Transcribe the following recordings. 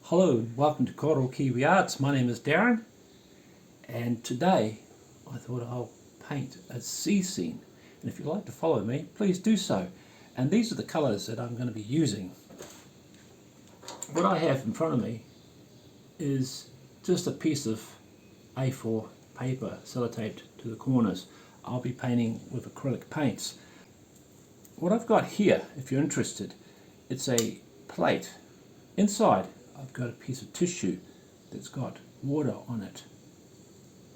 Hello, welcome to Coral Kiwi Arts. My name is Darren, and today I thought I'll paint a sea scene. And if you'd like to follow me, please do so. And these are the colours that I'm going to be using. What I have in front of me is just a piece of A4 paper sellotaped to the corners. I'll be painting with acrylic paints. What I've got here, if you're interested, it's a plate. Inside I've got a piece of tissue that's got water on it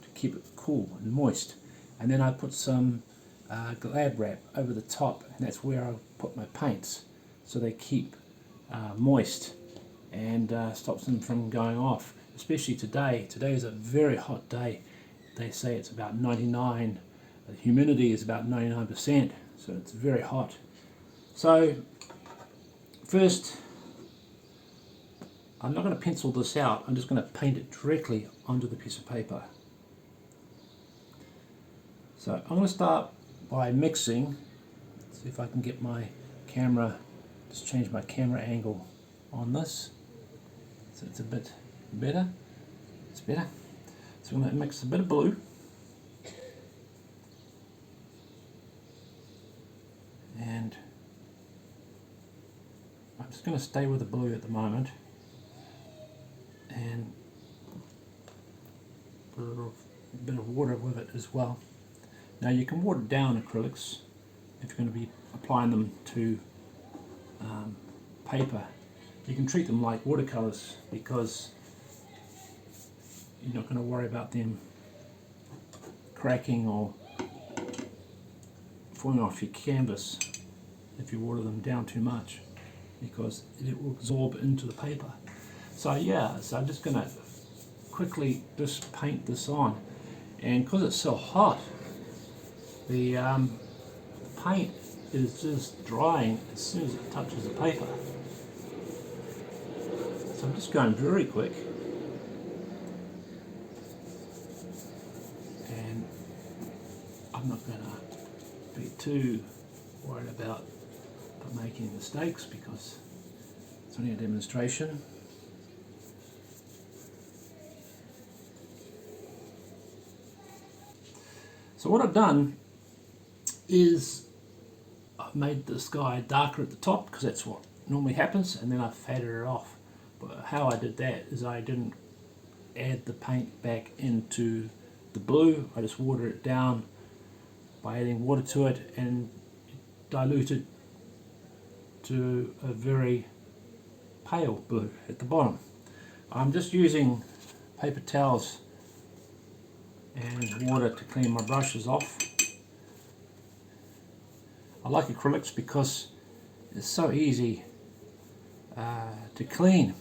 to keep it cool and moist, and then I put some Glad wrap over the top, and that's where I put my paints so they keep moist and stops them from going off, especially today. Today is a very hot day. They say it's about 99, the humidity is about 99%, so it's very hot. So first, I'm not going to pencil this out, I'm just going to paint it directly onto the piece of paper. So I'm going to start by mixing. Let's see if I can get my camera, just change my camera angle on this so it's a bit better. It's better. So I'm going to mix a bit of blue and I'm just going to stay with the blue at the moment and put a little bit of water with it as well. Now you can water down acrylics if you're going to be applying them to paper. You can treat them like watercolors because you're not going to worry about them cracking or falling off your canvas if you water them down too much, because it will absorb into the paper. So yeah, so I'm just going to quickly just paint this on, and because it's so hot, the paint is just drying as soon as it touches the paper. So I'm just going very quick, and I'm not going to be too worried about making mistakes because it's only a demonstration. So what I've done is I've made the sky darker at the top because that's what normally happens, and then I've faded it off. But how I did that is I didn't add the paint back into the blue, I just watered it down by adding water to it and diluted to a very pale blue at the bottom. I'm just using paper towels and water to clean my brushes off. I like acrylics because it's so easy to clean.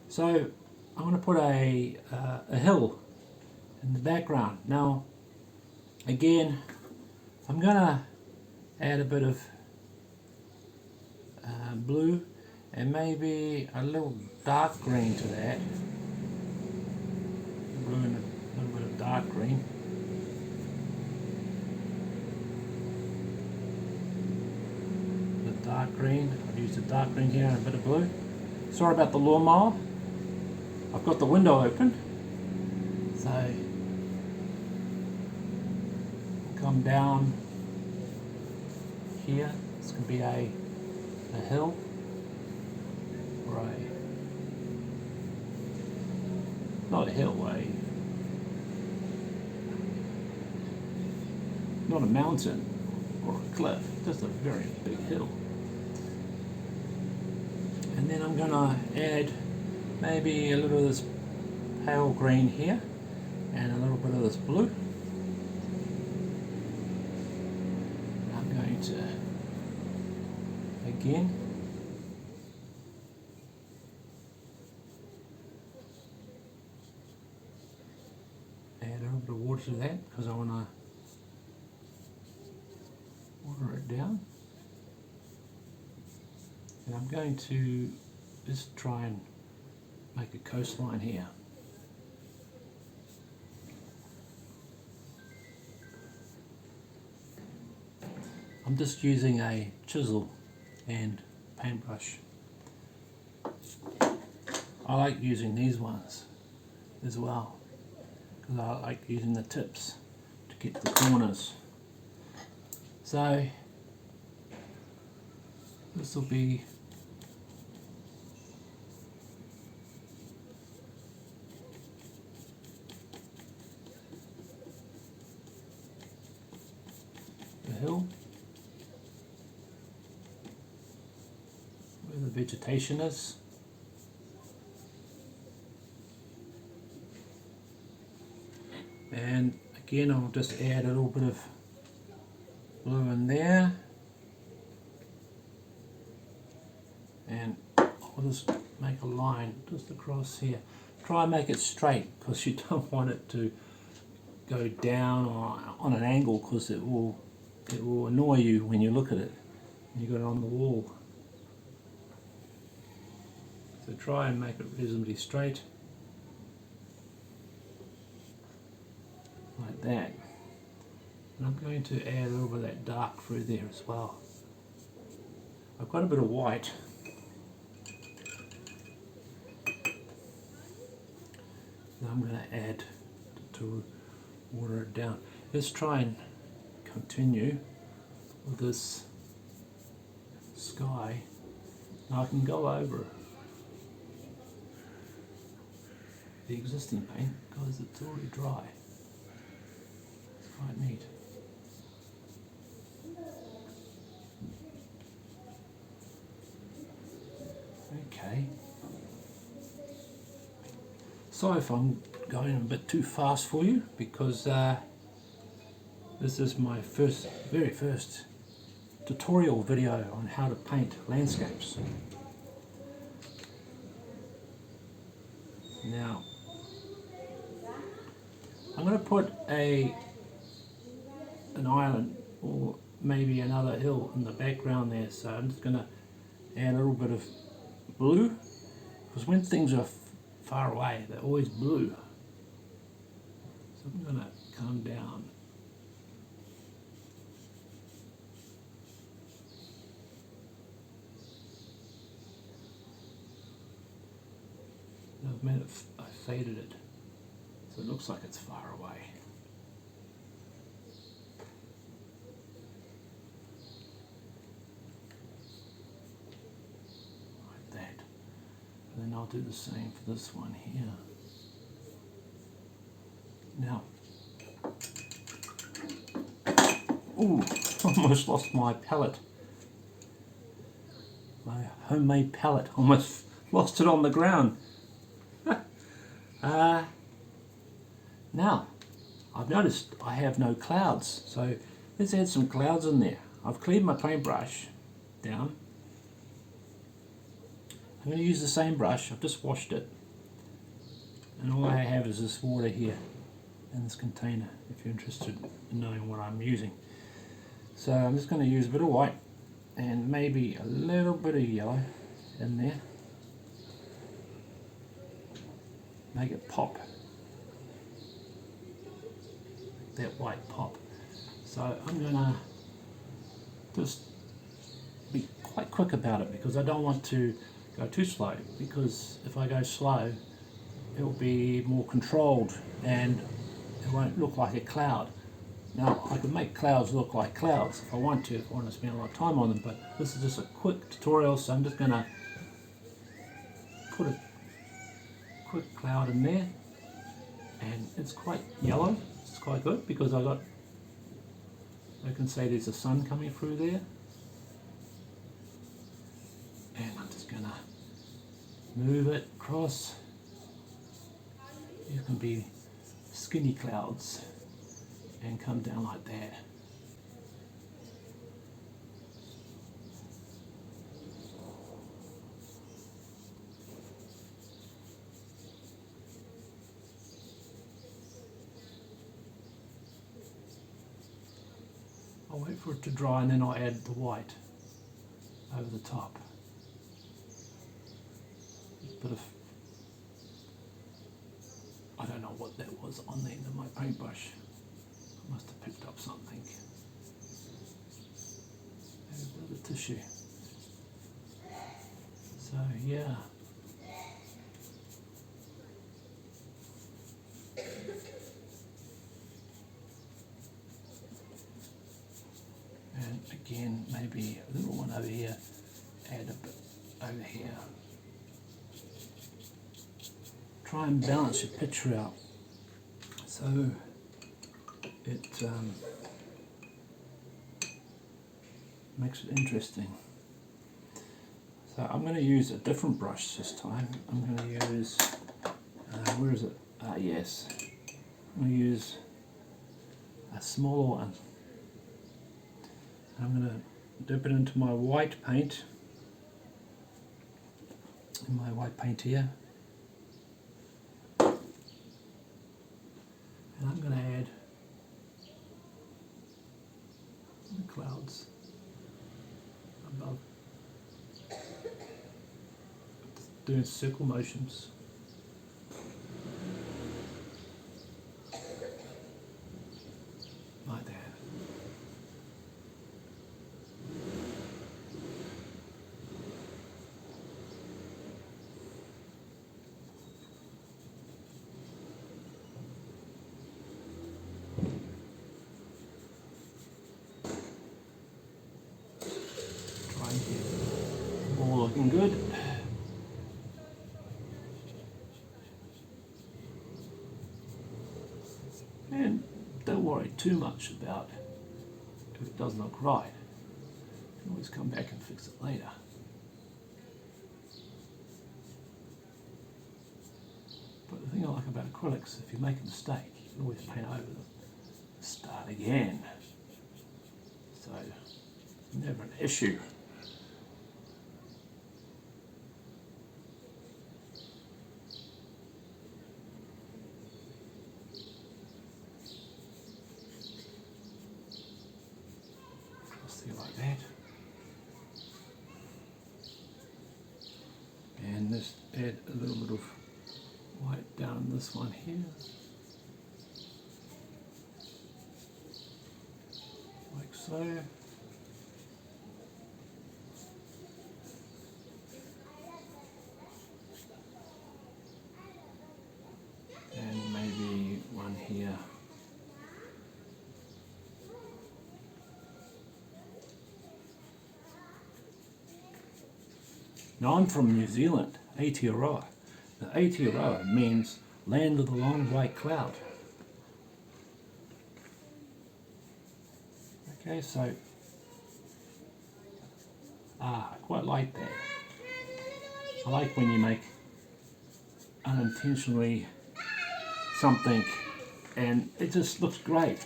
So I'm going to put a hill in the background. Now again, I'm going to add a bit of blue and maybe a little dark green to that. Blue and a little bit of dark green. The dark green, I've used the dark green here and a bit of blue. Sorry about the lawnmower. I've got the window open, so come down here. This could be a hill or not a hill, not a mountain or a cliff, just a very big hill. And then I'm going to add maybe a little of this pale green here and a little bit of this blue. I'm going to again add a little bit of water to that because I want to water it down, and I'm going to just try and make a coastline here. I'm just using a chisel and paintbrush. I like using these ones as well, because I like using the tips to get the corners. So this will be the hill where the vegetation is. And again, I'll just add a little bit of blue in there, and I'll just make a line just across here. Try and make it straight, because you don't want it to go down or on an angle, because it will annoy you when you look at it and you got it on the wall. So try and make it reasonably straight, like that. And I'm going to add a little bit of that dark through there as well. I've got a bit of white. Now I'm going to add to water it down. Let's try and continue with this sky. Now I can go over the existing paint because it's already dry. It's quite neat. Okay. Sorry if I'm going a bit too fast for you, because this is my very first tutorial video on how to paint landscapes. Now I'm going to put an island or maybe another hill in the background there, so I'm just going to add a little bit of blue, because when things are far away they're always blue. So I'm going to come down. I've made it, I faded it so it looks like it's far away. Like that. And then I'll do the same for this one here. Now, ooh, almost lost my palette. My homemade palette, almost lost it on the ground. Now, I've noticed I have no clouds, so let's add some clouds in there. I've cleared my paintbrush down. I'm going to use the same brush, I've just washed it. And all I have is this water here in this container, if you're interested in knowing what I'm using. So I'm just going to use a bit of white and maybe a little bit of yellow in there. Make it pop. That white pop. So I'm going to just be quite quick about it, because I don't want to go too slow, because if I go slow it will be more controlled and it won't look like a cloud. Now I can make clouds look like clouds if I want to, if I want to spend a lot of time on them, but this is just a quick tutorial, so I'm just going to put a quick cloud in there, and it's quite yellow. It's quite good because I can say there's a sun coming through there. And I'm just going to move it across. These can be skinny clouds and come down like that. I'll wait for it to dry and then I'll add the white over the top. A bit of, I don't know what that was on the end of my paintbrush. I must have picked up something. Maybe a bit of tissue. So yeah. again, maybe a little one over here, add a bit over here. Try and balance your picture out so it makes it interesting. So I'm going to use a different brush this time. I'm going to use, where is it? Yes. I'm going to use a smaller one. I'm going to dip it into my white paint, in my white paint here. And I'm going to add the clouds above. Doing circle motions. Like that. Try and get all looking good. And don't worry too much about if it doesn't look right. You can always come back and fix it later. But the thing I like about acrylics, if you make a mistake, you can always paint over them. Start again. So, never an issue. Like that, and just add a little bit of white down this one here, like so. And maybe one here. Now I'm from New Zealand, Aotearoa. Now Aotearoa means land of the long white cloud. Okay, so I quite like that. I like when you make unintentionally something and it just looks great.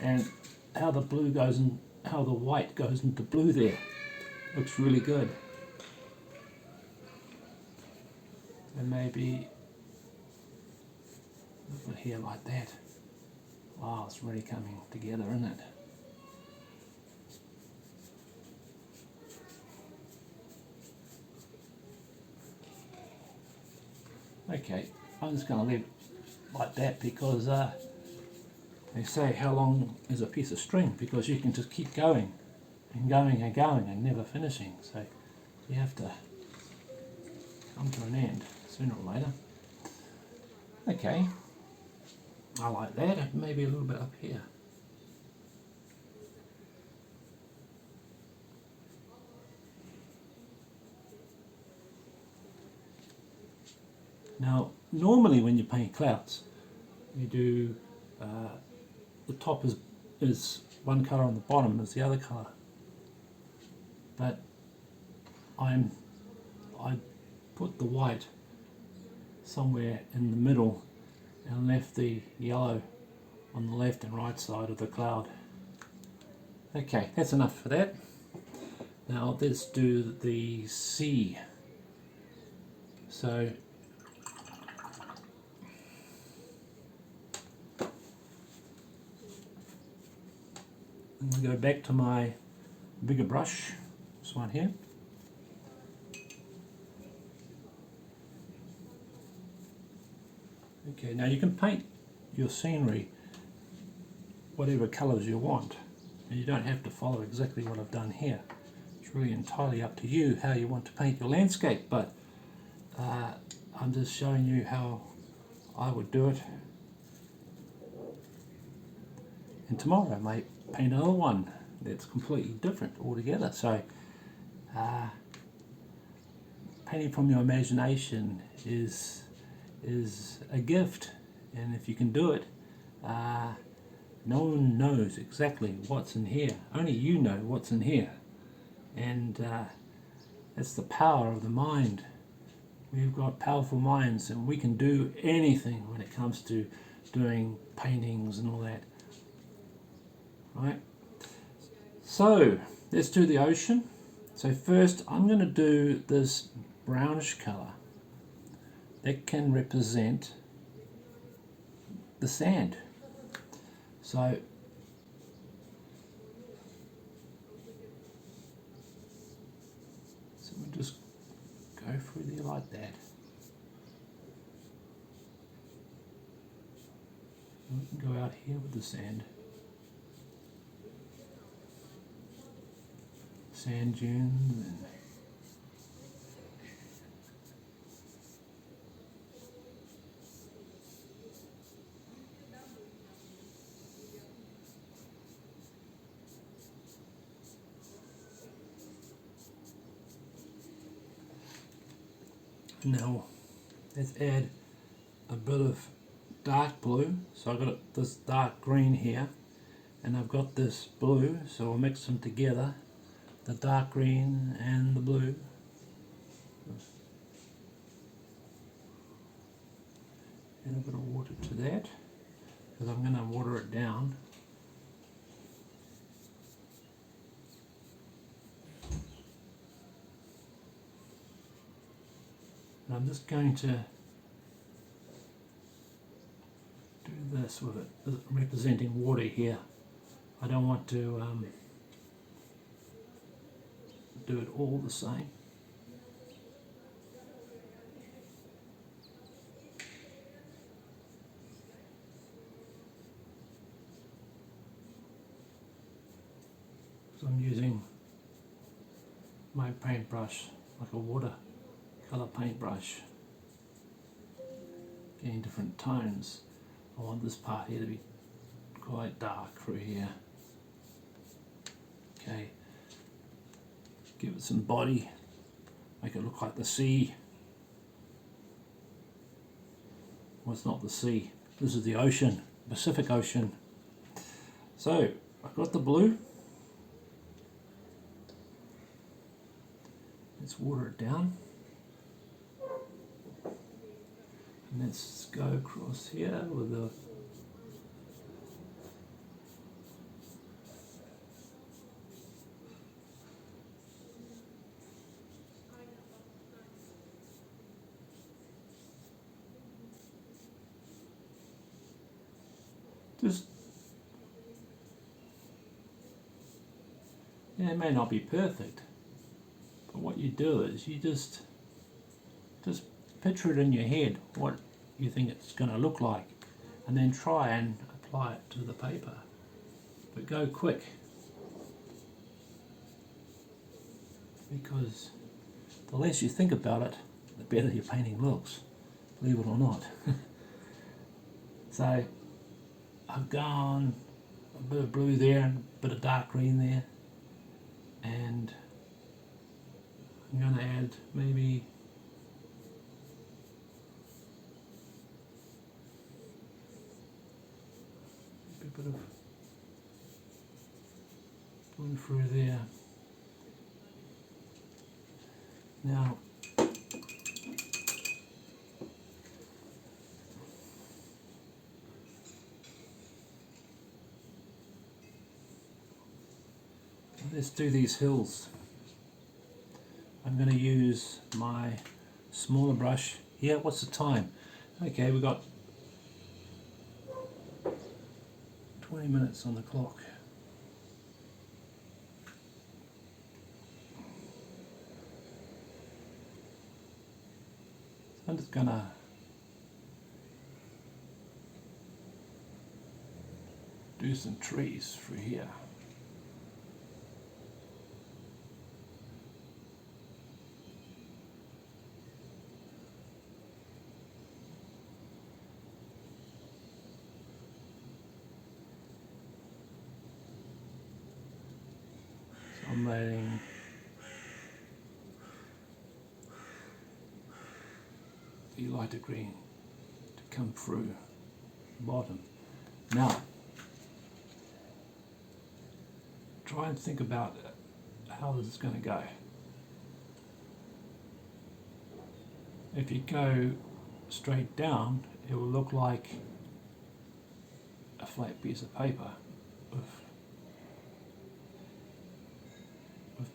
And how the blue goes and how the white goes into blue there looks really good. And maybe a little bit here like that. Wow, it's really coming together, isn't it? Okay, I'm just going to leave it like that because they say how long is a piece of string, because you can just keep going and going and going and never finishing. So you have to come to an end sooner or later. Okay, I like that, and maybe a little bit up here. Now, normally when you paint clouds, you do the top is one colour and the bottom is the other colour. But I put the white somewhere in the middle and left the yellow on the left and right side of the cloud. Okay, that's enough for that. Now let's do the sea. So I'm going to go back to my bigger brush, this one here. Okay, now you can paint your scenery whatever colours you want, and you don't have to follow exactly what I've done here. It's really entirely up to you how you want to paint your landscape, but I'm just showing you how I would do it. And tomorrow I might paint another one that's completely different altogether. So painting from your imagination is a gift, and if you can do it, no one knows exactly what's in here. Only you know what's in here, and that's the power of the mind. We've got powerful minds, and we can do anything when it comes to doing paintings and all that. Right? So let's do the ocean. So first I'm going to do this brownish color that can represent the sand. So we'll just go through there like that. And we can go out here with the sand dunes, and now let's add a bit of dark blue. So I've got this dark green here, and I've got this blue, so I'll mix them together, the dark green and the blue. And a bit of water to that, because I'm going to water it down. And I'm just going to do this with it, representing water here. I don't want to do it all the same. So I'm using my paintbrush like a watercolor paintbrush, getting different tones. I want this part here to be quite dark through here. Okay, give it some body, make it look like the sea. Well, it's not the sea, this is the ocean, Pacific Ocean. So I've got the blue. Let's water it down. And let's go across here with the it may not be perfect, but what you do is you just picture it in your head what you think it's going to look like, and then try and apply it to the paper. But go quick, because the less you think about it, the better your painting looks, believe it or not. So I've gone a bit of blue there and a bit of dark green there, and I'm going to add maybe a bit of blue through there. Now let's do these hills. I'm going to use my smaller brush here. What's the time? Okay, we've got 20 minutes on the clock. I'm just going to do some trees through here. letting the lighter green to come through the bottom. Now, try and think about how this is going to go. If you go straight down, it will look like a flat piece of paper with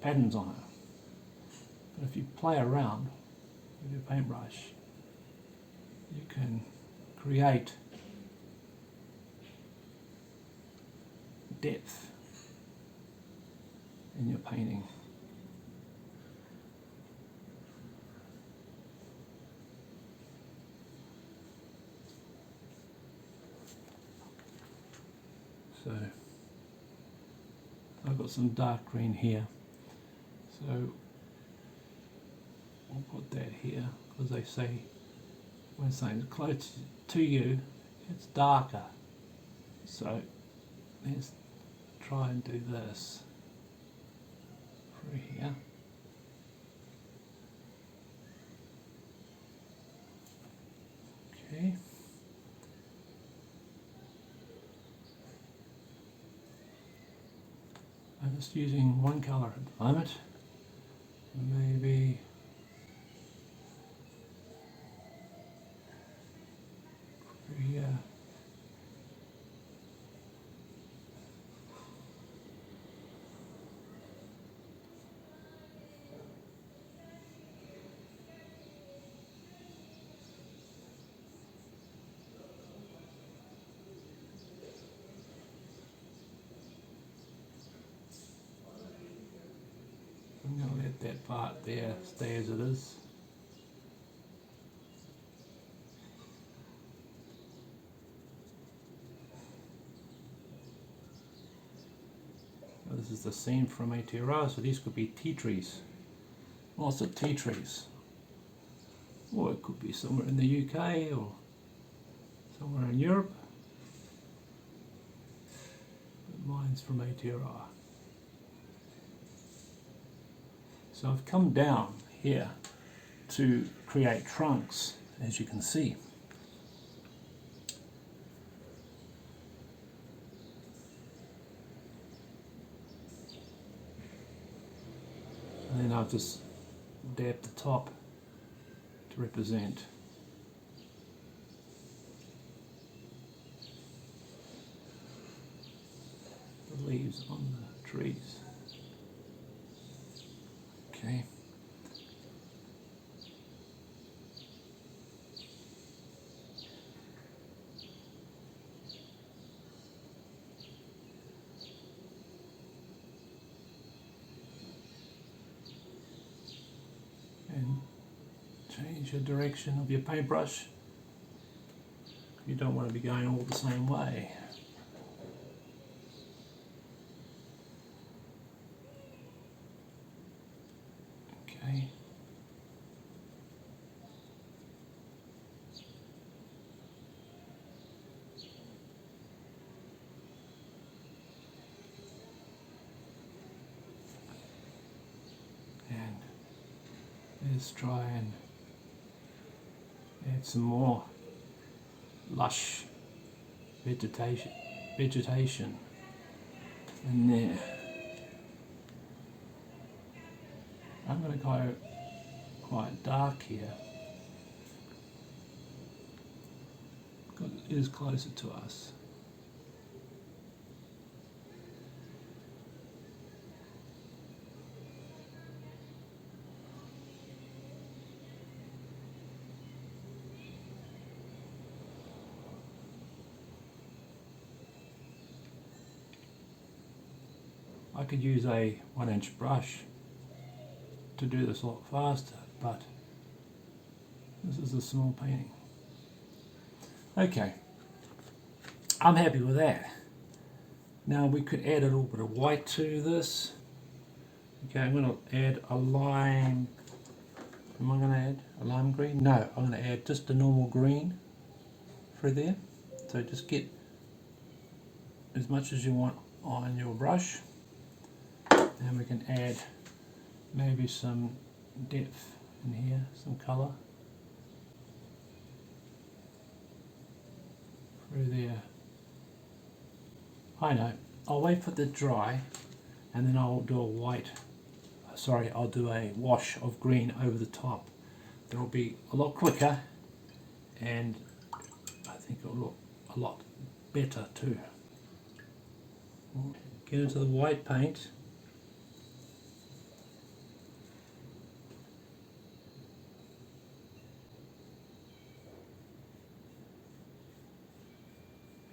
patterns on it. But if you play around with your paintbrush, you can create depth in your painting. So I've got some dark green here, so we'll put that here, because they say when something's close to you, it's darker. So let's try and do this through here. Okay. I'm just using one colour at the moment. Maybe here. I'm going to let that part there stay as it is. This is the scene from Aotearoa, so these could be tea trees. Lots of tea trees. Or it could be somewhere in the UK or somewhere in Europe. But mine's from Aotearoa. So I've come down here to create trunks, as you can see. And then I've just dabbed the top to represent the leaves on the trees. Okay. And change the direction of your paintbrush. You don't want to be going all the same way. Okay. And let's try and add some more lush vegetation in there. I'm going to go quite dark here because it is closer to us. I could use a 1-inch brush to do this a lot faster, but this is a small painting. Okay, I'm happy with that. Now we could add a little bit of white to this. Okay, I'm going to add a lime. Am I going to add a lime green? No, I'm going to add just a normal green through there. So just get as much as you want on your brush. Then we can add maybe some depth in here, some colour through there. I know, I'll wait for it to dry and then I'll do I'll do a wash of green over the top. It'll be a lot quicker and I think it'll look a lot better too. Get into the white paint.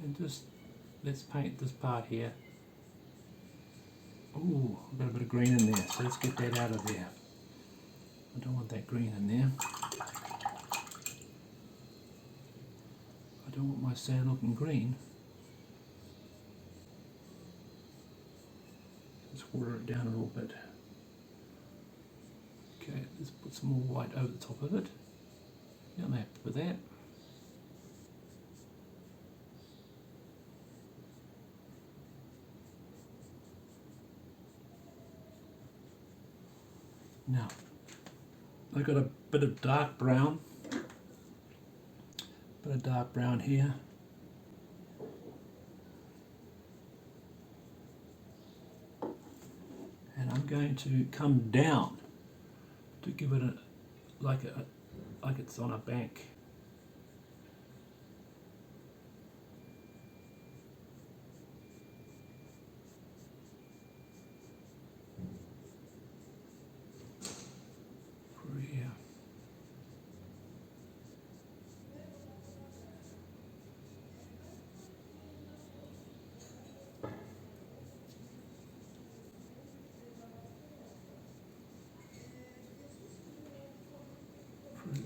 And just let's paint this part here. Ooh, I've got a bit of green in there, so let's get that out of there. I don't want that green in there. I don't want my sand looking green. Let's water it down a little bit. Okay, let's put some more white over the top of it. Yeah, I'm happy with that. Now, I've got a bit of dark brown here. And I'm going to come down to give it like it's on a bank. Through here.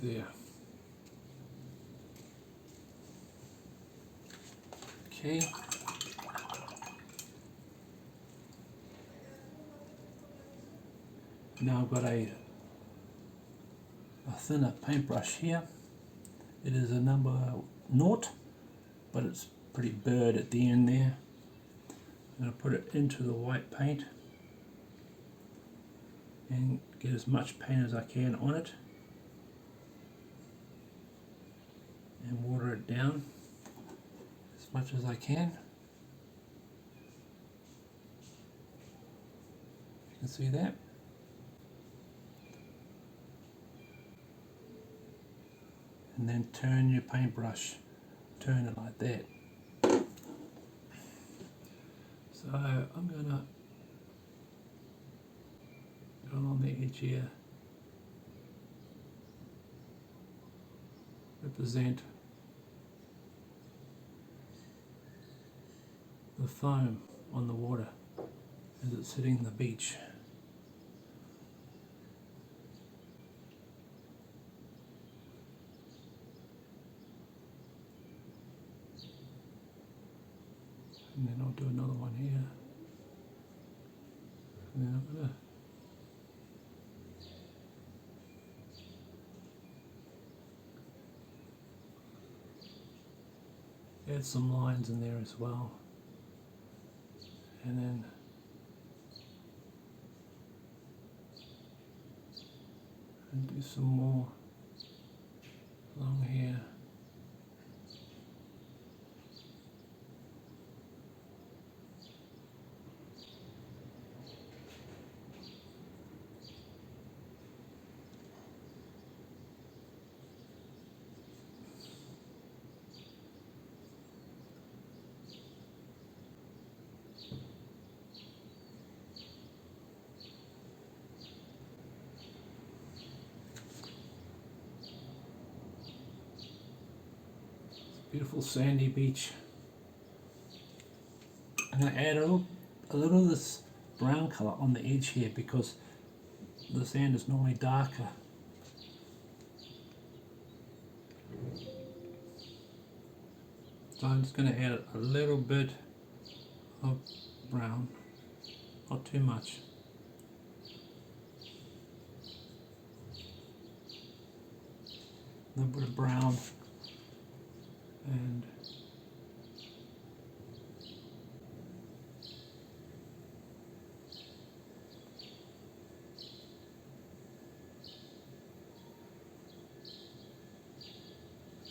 There. Okay. Now I've got a thinner paintbrush here. It is a number 0, but it's pretty burred at the end there. I'm going to put it into the white paint and get as much paint as I can on it. And water it down as much as I can. You can see that. And then turn your paintbrush, turn it like that. So I'm gonna go along the edge here, represent the foam on the water as it's hitting the beach. And then I'll do another one here. And then I'm going to add some lines in there as well. And then do some more along here. Beautiful sandy beach. I'm going to add a little of this brown colour on the edge here because the sand is normally darker. So I'm just going to add a little bit of brown, not too much. A little bit of brown and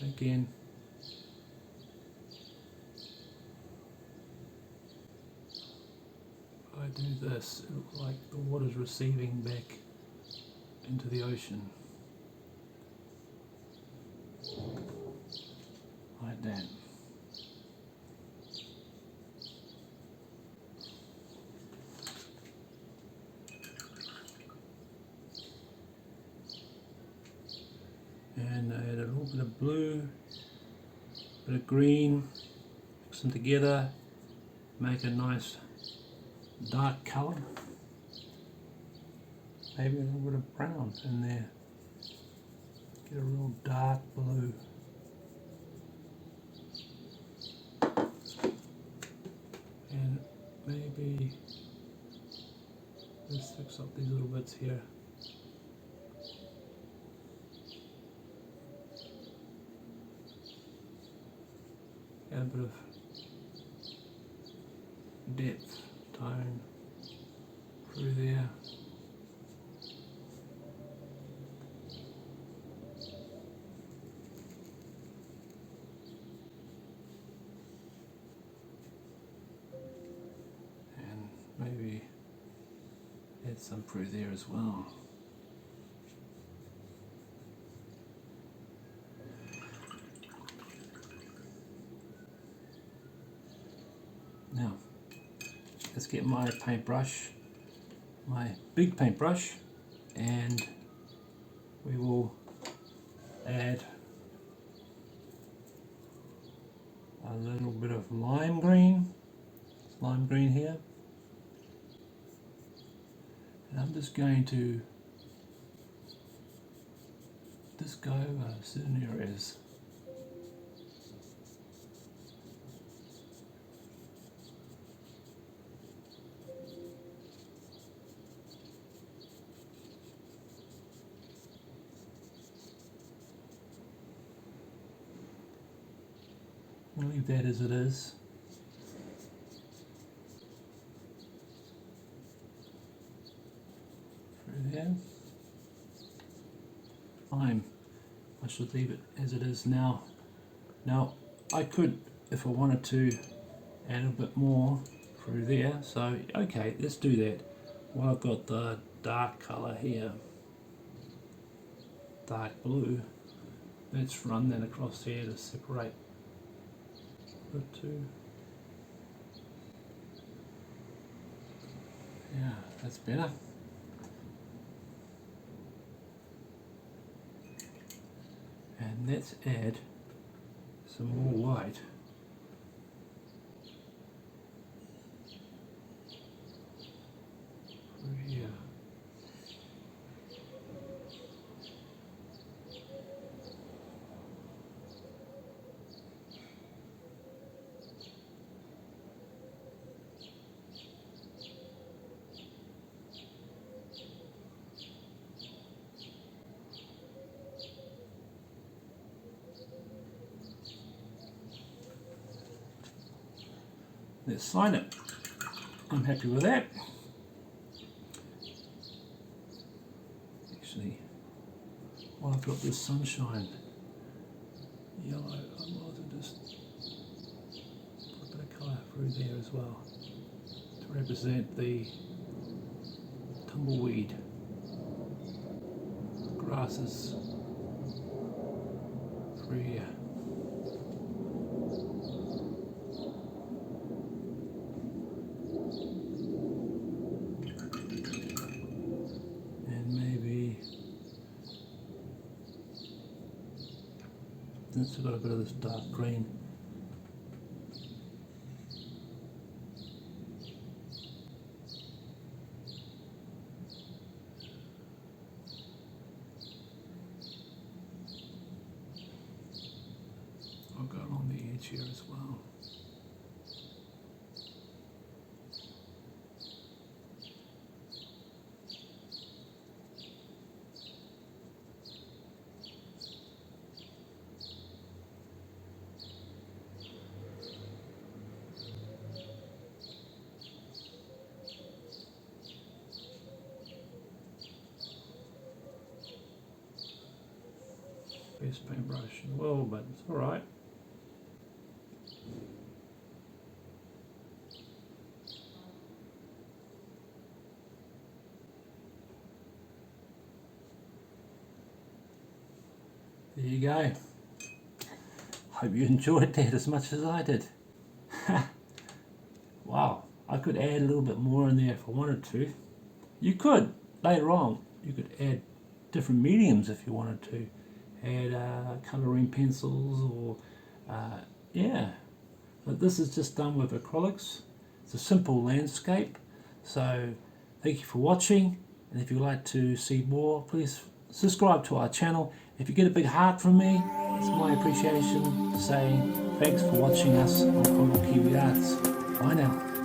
Again, if I do this, it looks like the water's receding back into the ocean. Like that. And add a little bit of blue, a bit of green, mix them together, make a nice dark colour. Maybe a little bit of brown in there. Get a real dark blue. And maybe let's fix up these little bits here. Add a bit of depth, tone through there. And maybe add some through there as well. Now, let's get my paintbrush, my big paintbrush, and we will add a little bit of lime green here. And I'm just going to just go over certain areas. We'll leave that as it is. Through there. I should leave it as it is now. Now I could, if I wanted to, add a bit more through there. So okay, let's do that. Well, I've got the dark colour here, dark blue. Let's run that across here to separate the two. Yeah, that's better. And let's add some more white. Through here. Let's sign it. I'm happy with that. Actually, while I've got this sunshine yellow, I might as well just put a bit of colour through there as well to represent the tumbleweed grasses through here. Since we've got a bit of this dark green, I'll go along the edge here as well. Best paintbrush in the world, but it's alright. There you go. Hope you enjoyed that as much as I did. Wow, I could add a little bit more in there if I wanted to. You could, later on, you could add different mediums if you wanted to. Add colouring pencils or, yeah. But this is just done with acrylics. It's a simple landscape. So thank you for watching. And if you'd like to see more, please subscribe to our channel. If you get a big heart from me, it's my appreciation saying thanks for watching us on Kiwi Arts. Bye now.